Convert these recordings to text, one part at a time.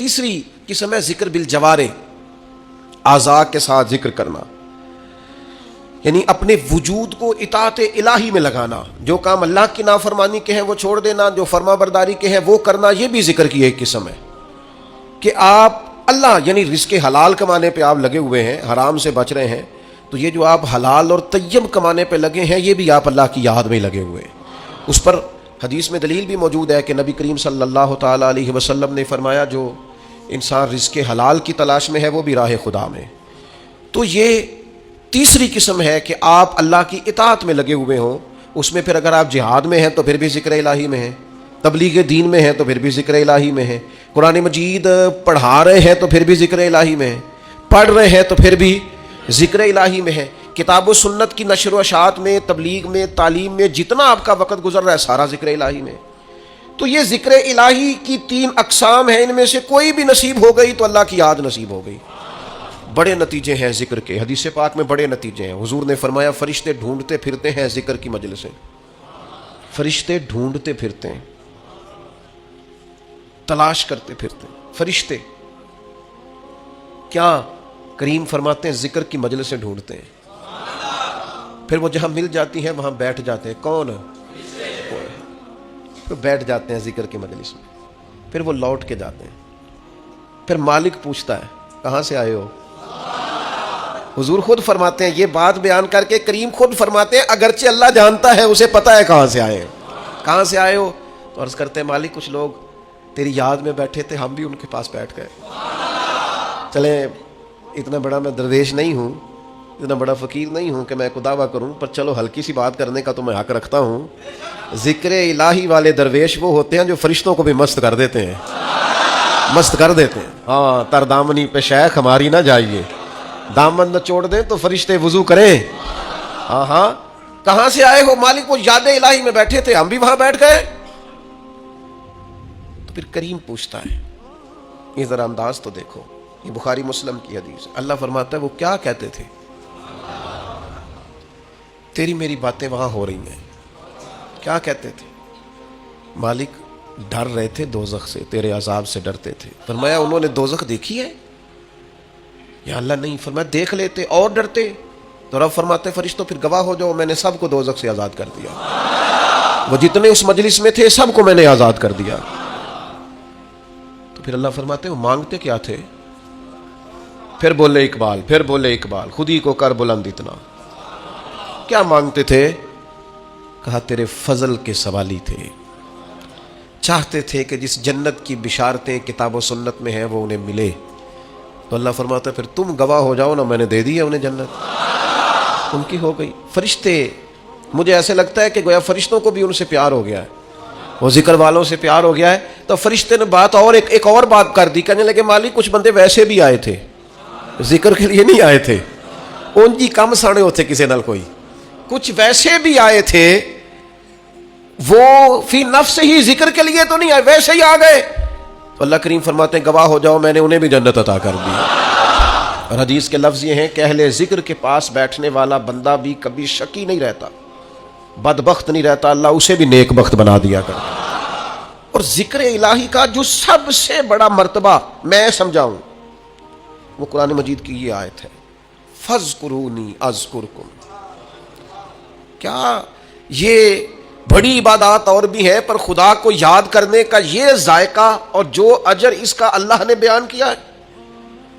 تیسری قسم ہے ذکر بالجوارح، اعضاء کے ساتھ ذکر کرنا، یعنی اپنے وجود کو اطاعت الہی میں لگانا، جو کام اللہ کی نافرمانی کے ہیں وہ چھوڑ دینا، جو فرما برداری کے ہیں وہ کرنا. یہ بھی ذکر کی ایک قسم ہے کہ آپ اللہ یعنی رزق حلال کمانے پہ آپ لگے ہوئے ہیں، حرام سے بچ رہے ہیں، تو یہ جو آپ حلال اور طیب کمانے پہ لگے ہیں یہ بھی آپ اللہ کی یاد میں لگے ہوئے ہیں. اس پر حدیث میں دلیل بھی موجود ہے کہ نبی کریم صلی اللہ تعالی علیہ وسلم نے فرمایا جو انسان رزق حلال کی تلاش میں ہے وہ بھی راہ خدا میں. تو یہ تیسری قسم ہے کہ آپ اللہ کی اطاعت میں لگے ہوئے ہوں. اس میں پھر اگر آپ جہاد میں ہیں تو پھر بھی ذکر الہی میں ہیں، تبلیغ دین میں ہیں تو پھر بھی ذکر الہی میں ہیں، قرآن مجید پڑھا رہے ہیں تو پھر بھی ذکر الہی میں ہیں، پڑھ رہے ہیں تو پھر بھی ذکر الہی میں ہے. کتاب و سنت کی نشر و اشاعت میں، تبلیغ میں، تعلیم میں جتنا آپ کا وقت گزر رہا ہے سارا ذکر الہی میں. تو یہ ذکر الہی کی 3 اقسام ہیں، ان میں سے کوئی بھی نصیب ہو گئی تو اللہ کی یاد نصیب ہو گئی. بڑے نتیجے ہیں ذکر کے، حدیث پاک میں بڑے نتیجے ہیں. حضور نے فرمایا فرشتے ڈھونڈتے پھرتے ہیں ذکر کی مجلسیں، فرشتے ڈھونڈتے پھرتے ہیں، تلاش کرتے پھرتے ہیں. فرشتے کیا کریم فرماتے ہیں ذکر کی مجلسیں ڈھونڈتے ہیں، پھر وہ جہاں مل جاتی ہیں وہاں بیٹھ جاتے ہیں. کون؟ پھر بیٹھ جاتے ہیں ذکر کی مجلس میں، پھر وہ لوٹ کے جاتے ہیں. پھر مالک پوچھتا ہے کہاں سے آئے ہو؟ حضور خود فرماتے ہیں، یہ بات بیان کر کے کریم خود فرماتے ہیں اگرچہ اللہ جانتا ہے، اسے پتا ہے کہاں سے آئے ہیں. کہاں سے آئے ہو؟ تو عرض کرتے ہیں مالک کچھ لوگ تیری یاد میں بیٹھے تھے، ہم بھی ان کے پاس بیٹھ گئے. چلیں اتنا بڑا میں درویش نہیں ہوں، اتنا بڑا فقیر نہیں ہوں کہ میں کو دعویٰ کروں، پر چلو ہلکی سی بات کرنے کا تو میں حق رکھتا ہوں. ذکر الہی والے درویش وہ ہوتے ہیں جو فرشتوں کو بھی مست کر دیتے ہیں، مست کر دیتے ہیں. ہاں تردامنی پہ شیخ ہماری نہ جائیے، دامن نہ چھوڑ دیں تو فرشتے وضو کریں. ہاں ہاں کہاں سے آئے ہو؟ مالک وہ یاد الہی میں بیٹھے تھے، ہم بھی وہاں بیٹھ گئے. تو پھر کریم پوچھتا ہے، یہ ذرا انداز تو دیکھو، یہ بخاری مسلم کی حدیث. اللہ فرماتا ہے وہ کیا کہتے تھے؟ تیری میری باتیں وہاں ہو رہی ہیں. کیا کہتے تھے؟ مالک ڈر رہے تھے دوزخ سے، تیرے عذاب سے ڈرتے تھے. فرمایا انہوں نے دوزخ دیکھی ہے؟ یا اللہ نہیں. فرمایا دیکھ لیتے اور ڈرتے. تو رب فرماتے فرشتوں پھر گواہ ہو جاؤ میں نے سب کو دوزخ سے آزاد کر دیا، وہ جتنے اس مجلس میں تھے سب کو میں نے آزاد کر دیا. تو پھر اللہ فرماتے وہ مانگتے کیا تھے؟ پھر بولے اقبال، پھر بولے اقبال خود ہی کو کر بلند اتنا. کیا مانگتے تھے؟ کہا تیرے فضل کے سوالی تھے، چاہتے تھے کہ جس جنت کی بشارتیں کتاب و سنت میں ہیں وہ انہیں ملے. تو اللہ فرماتا ہے پھر تم گواہ ہو جاؤ نا، میں نے دے دی ہے انہیں جنت، ان کی ہو گئی. فرشتے مجھے ایسے لگتا ہے کہ گویا فرشتوں کو بھی ان سے پیار ہو گیا ہے، وہ ذکر والوں سے پیار ہو گیا ہے. تو فرشتے نے بات اور ایک اور بات کر دی، کہنے لگے مالک کچھ بندے ویسے بھی آئے تھے، ذکر کے لیے نہیں آئے تھے، ان جی کم ساڑے ہوتے کسی نال کوئی، کچھ ویسے بھی آئے تھے، وہ فی نفس ہی ذکر کے لیے تو نہیں آئے، ویسے ہی آ گئے. تو اللہ کریم فرماتے ہیں گواہ ہو جاؤ میں نے انہیں بھی جنت عطا کر دی. اور حدیث کے لفظ یہ ہیں کہ اہل ذکر کے پاس بیٹھنے والا بندہ بھی کبھی شقی نہیں رہتا، بدبخت نہیں رہتا، اللہ اسے بھی نیک بخت بنا دیا کرتا. اور ذکر الہی کا جو سب سے بڑا مرتبہ میں سمجھاؤں وہ قرآن مجید کی یہ آیت ہے، فَاذْكُرُونِي أَذْكُرْكُمْ. کیا یہ بڑی عبادات اور بھی ہے، پر خدا کو یاد کرنے کا یہ ذائقہ اور جو اجر اس کا اللہ نے بیان کیا ہے.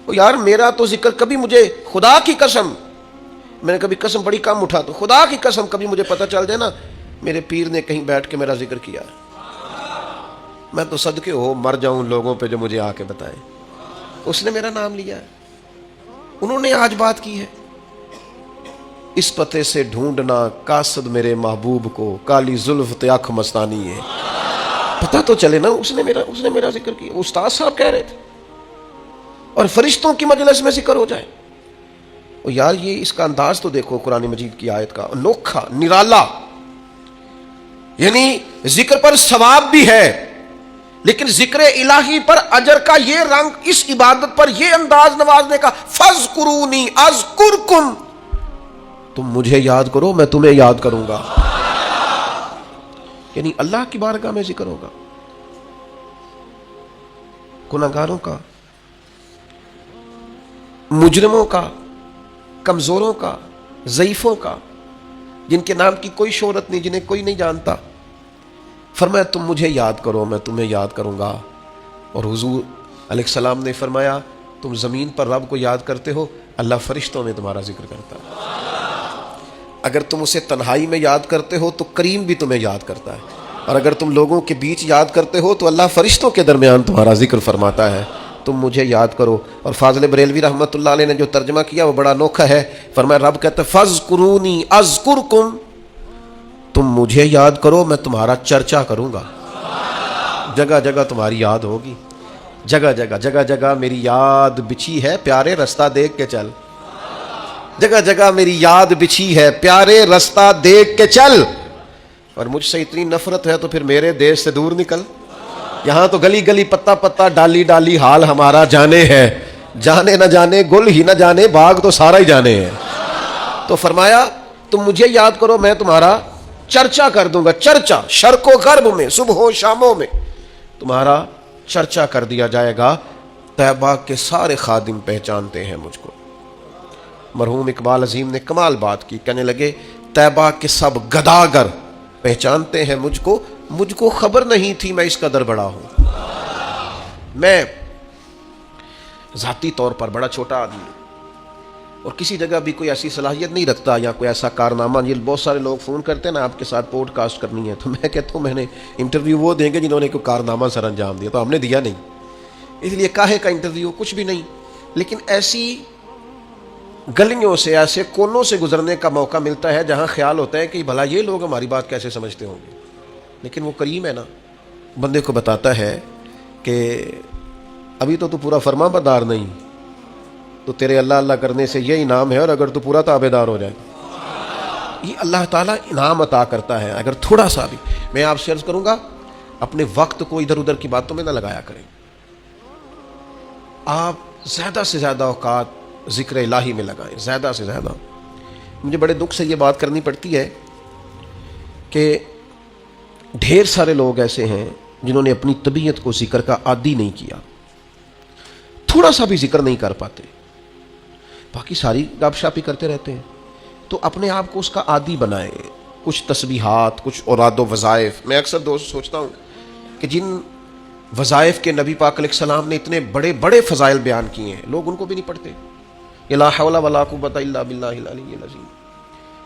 یار میرا تو ذکر کبھی مجھے خدا کی قسم، میں نے کبھی قسم بڑی کم اٹھا، تو خدا کی قسم کبھی مجھے پتہ چل جائے نا میرے پیر نے کہیں بیٹھ کے میرا ذکر کیا ہے، میں تو صدقے ہو مر جاؤں لوگوں پہ جو مجھے آ کے بتائیں اس نے میرا نام لیا ہے، انہوں نے آج بات کی ہے. اس پتے سے ڈھونڈنا قاصد میرے محبوب کو، کالی زلف تیاکھ مستانی ہے. پتہ تو چلے نا اس نے میرا ذکر کیا. استاد صاحب کہہ رہے تھے اور فرشتوں کی مجلس میں ذکر ہو جائے. اور یار یہ اس کا انداز تو دیکھو قرآن مجید کی آیت کا، انوکھا نرالا. یعنی ذکر پر ثواب بھی ہے، لیکن ذکر الہی پر اجر کا یہ رنگ، اس عبادت پر یہ انداز نوازنے کا، فَاذْكُرُونِي أَذْكُرْكُمْ. تم مجھے یاد کرو میں تمہیں یاد کروں گا. یعنی اللہ کی بارگاہ میں ذکر ہوگا. गुनहगारों का, मुजरिमों का, कमजोरों का, ज़ईफ़ों का, जिनके नाम की कोई शोहरत नहीं, जिन्हें कोई नहीं जानता। फरमाया तुम मुझे याद करो, मैं तुम्हें याद करूंगा। और हुजूर अलैहिस्सलाम ने फरमाया तुम ज़मीन पर रब को याद करते हो, अल्लाह फरिश्तों में तुम्हारा जिक्र करता है। अगर तुम उसे तन्हाई में याद करते हो तो करीम भी तुम्हें याद करता है, और अगर तुम लोगों के बीच याद करते हो तो अल्लाह फरिश्तों के दरमियान तुम्हारा जिक्र फरमाता है। तुम मुझे याद करो। और फाज़िल बरेलवी रहमतुल्लाह अलैह ने जो तर्जमा किया वो बड़ा अनोखा है। फरमाया रब कहता है फ़ज़्कुरूनी अज़्कुरकुम, तुम मुझे याद करो मैं तुम्हारा चर्चा करूंगा। जगह जगह तुम्हारी याद होगी, जगह जगह जगह जगह मेरी याद बिछी है, प्यारे रास्ता देख के चल। जगह जगह मेरी याद बिछी है, प्यारे रास्ता देख के चल। और मुझसे इतनी नफरत है तो फिर मेरे देश से दूर निकल। यहाँ तो गली गली पत्ता पत्ता डाली डाली हाल हमारा जाने है, जाने न जाने गुल ही न जाने बाग तो सारा ही जाने है। तो फरमाया तुम मुझे याद करो मैं तुम्हारा चर्चा कर दूंगा। चर्चा शर्को गर्ब में, सुबह शामों में तुम्हारा चर्चा कर दिया जाएगा। तैबा के सारे खादिम पहचानते हैं मुझको। मरहूम इकबाल अजीम ने कमाल बात की, कहने लगे तैबा के सब गदागर पहचानते हैं मुझको, मुझको खबर नहीं थी मैं इस कदर बड़ा हूं। मैं जाती तौर पर बड़ा छोटा आदमी हूं और किसी जगह भी कोई ऐसी सलाहियत नहीं रखता या कोई ऐसा कारनामा। ये बहुत सारे लोग फ़ोन करते हैं ना आपके साथ पॉडकास्ट करनी है, तो मैं कहता हूँ मैंने इंटरव्यू वो देंगे जिन्होंने कोई कारनामा सर अंजाम दिया, तो हमने दिया नहीं, इसलिए काहे का इंटरव्यू, कुछ भी नहीं। लेकिन ऐसी गलियों से, ऐसे कोनों से गुजरने का मौका मिलता है जहाँ ख्याल होता है कि भला ये लोग हमारी बात कैसे समझते होंगे। लेकिन वो करीम है ना, बंदे को बताता है कि अभी तो तू पूरा फरमाबरदार नहीं, तो तेरे अल्लाह अल्लाह करने से ये इनाम है, और अगर तू पूरा ताबेदार हो जाए, ये अल्लाह ताला इनाम अता करता है। अगर थोड़ा सा भी, मैं आपसे अर्ज करूंगा अपने वक्त को इधर उधर की बातों में ना लगाया करें। आप ज़्यादा से ज़्यादा औकात ज़िक्र इलाही में लगाएं, ज़्यादा से ज़्यादा। मुझे बड़े दुख से ये बात करनी पड़ती है कि ढेर सारे लोग ऐसे हैं जिन्होंने अपनी तबीयत को ज़िक्र का आदी नहीं किया, थोड़ा सा भी ज़िक्र नहीं कर पाते, बाकी सारी गपशप करते रहते हैं। तो अपने आप को उसका आदी बनाएं, कुछ तस्बीहात, कुछ औराद व वज़ाइफ। मैं अक्सर दोस्त सोचता हूँ कि जिन वज़ाइफ के नबी पाक अलैहिस्सलाम ने इतने बड़े बड़े फ़ज़ाइल बयान किए हैं, लोग उनको भी नहीं पढ़ते। ला हौला वला कुव्वता इल्ला बिल्लाहिल अलिय्यिल अज़ीम।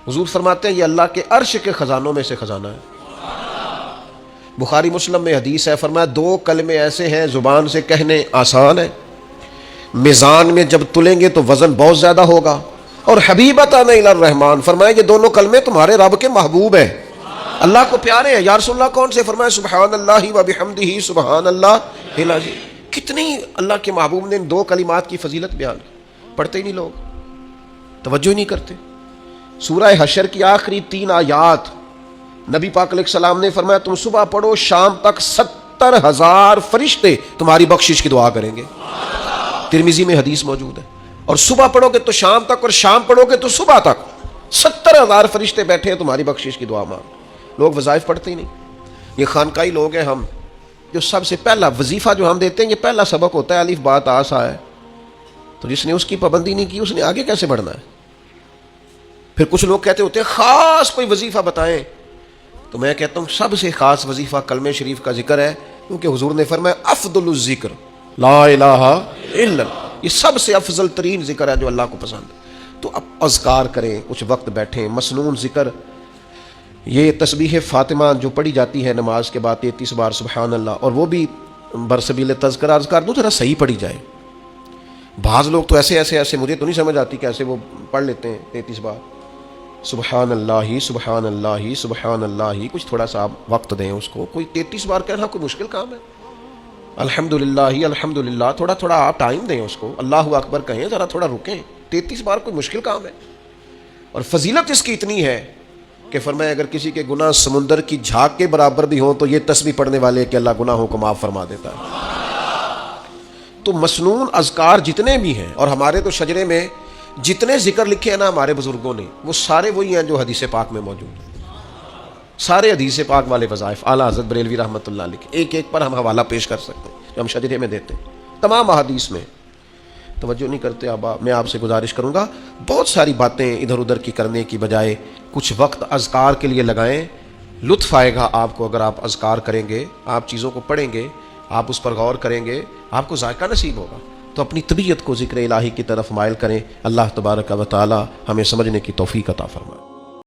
हुज़ूर फरमाते हैं ये अल्लाह के अर्श के ख़जानों में से ख़जाना है। बुखारी मुस्लिम में हदीस है, फरमाया दो कलमे ऐसे हैं ज़ुबान से कहने आसान है, मिज़ान में जब तुलेंगे तो वज़न बहुत ज़्यादा होगा। और हबीबतन इलर रहमान, फरमाया ये दोनों कलमे तुम्हारे रब के महबूब हैं, अल्लाह को प्यारे हैं। या रसूल अल्लाह कौन से? फरमाया सुबहानल्लाहि व बिहम्दिही सुबहानल्लाहिल अज़ीम। कितनी अल्लाह के महबूब ने इन दो कलिमात की फजीलत बयान की, पढ़ते ही नहीं लोग, तवज्जो ही नहीं करते। सूरह हशर की आखिरी 3 आयात नबी पाक अलैहिस्सलाम ने फरमाया तुम सुबह पढ़ो शाम तक 70,000 फरिश्ते तुम्हारी बख्शिश की दुआ करेंगे। तिरमिजी में हदीस मौजूद है। और सुबह पढ़ोगे तो शाम तक, और शाम पढ़ोगे तो सुबह तक 70,000 फरिश्ते बैठे हैं तुम्हारी बख्शिश की दुआ मांग। लोग वज़ाइफ पढ़ते ही नहीं। ये खानकाई लोग हैं हम, जो सबसे पहला वजीफा जो हम देते हैं ये पहला सबक होता है अलिफ बा ता सा है। तो जिसने उसकी पाबंदी नहीं की उसने आगे कैसे बढ़ना है? फिर कुछ लोग कहते होते हैं खास कोई वजीफा बताएं, तो मैं कहता हूँ सबसे खास वजीफा कलमे शरीफ का जिक्र है, क्योंकि हुजूर ने फरमाया अफदलुल ज़िक्र ला इलाहा इल्लल्लाह, ये सबसे अफजल तरीन जिक्र है जो अल्लाह को पसंद है। तो अब अज़कार करें, कुछ वक्त बैठें, मसनून जिक्र। ये तस्बीह फ़ातिमा जो पढ़ी जाती है नमाज के बाद 33 बार सुबहान अल्लाह, और वो भी बरसबील तज़किरा अज़कार दो जरा सही पढ़ी जाए। बाज़ लोग तो ऐसे मुझे तो नहीं समझ आती कैसे वो पढ़ लेते हैं 33 बार सुबहान अल्लाह सुबहान अल्लाह सुबहान अल्लाह। कुछ थोड़ा सा आप वक्त दें उसको। कोई 33 बार कहना कोई मुश्किल काम है? अल्हम्दुलिल्लाह अल्हम्दुलिल्लाह, थोड़ा थोड़ा आप टाइम दें उसको। अल्लाहु अकबर कहें, ज़रा थोड़ा रुकें। 33 बार कोई मुश्किल काम है? और फजीलत इसकी इतनी है कि फरमाया अगर किसी के गुनाह समुंदर की झाग के बराबर भी हों तो ये तस्बीह पढ़ने वाले कि अल्लाह गुनाहों को माफ़ फरमा देता है। तो मसनून अज़कार जितने भी हैं, और हमारे तो शजरे में जितने जिक्र लिखे हैं ना हमारे बुजुर्गों ने, वो सारे वही हैं जो हदीस पाक में मौजूद हैं। सारे हदीस पाक वाले वज़ाइफ आला हज़रत बरेलवी रहमतुल्लाह अलैह, एक एक पर हम हवाला पेश कर सकते हैं जो हम शजरे में देते हैं। تمام احادیث میں. توجہ نہیں کرتے آبا. میں آپ سے گزارش کروں گا بہت ساری باتیں ادھر ادھر کی کرنے کی بجائے کچھ وقت اذکار کے لیے لگائیں. لطف آئے گا آپ کو اگر آپ اذکار کریں گے, آپ چیزوں کو پڑھیں گے, آپ اس پر غور کریں گے, آپ کو ذائقہ نصیب ہوگا. تو اپنی طبیعت کو ذکر الہی کی طرف مائل کریں. اللہ تبارک و تعالی ہمیں سمجھنے کی توفیق عطا فرمائے.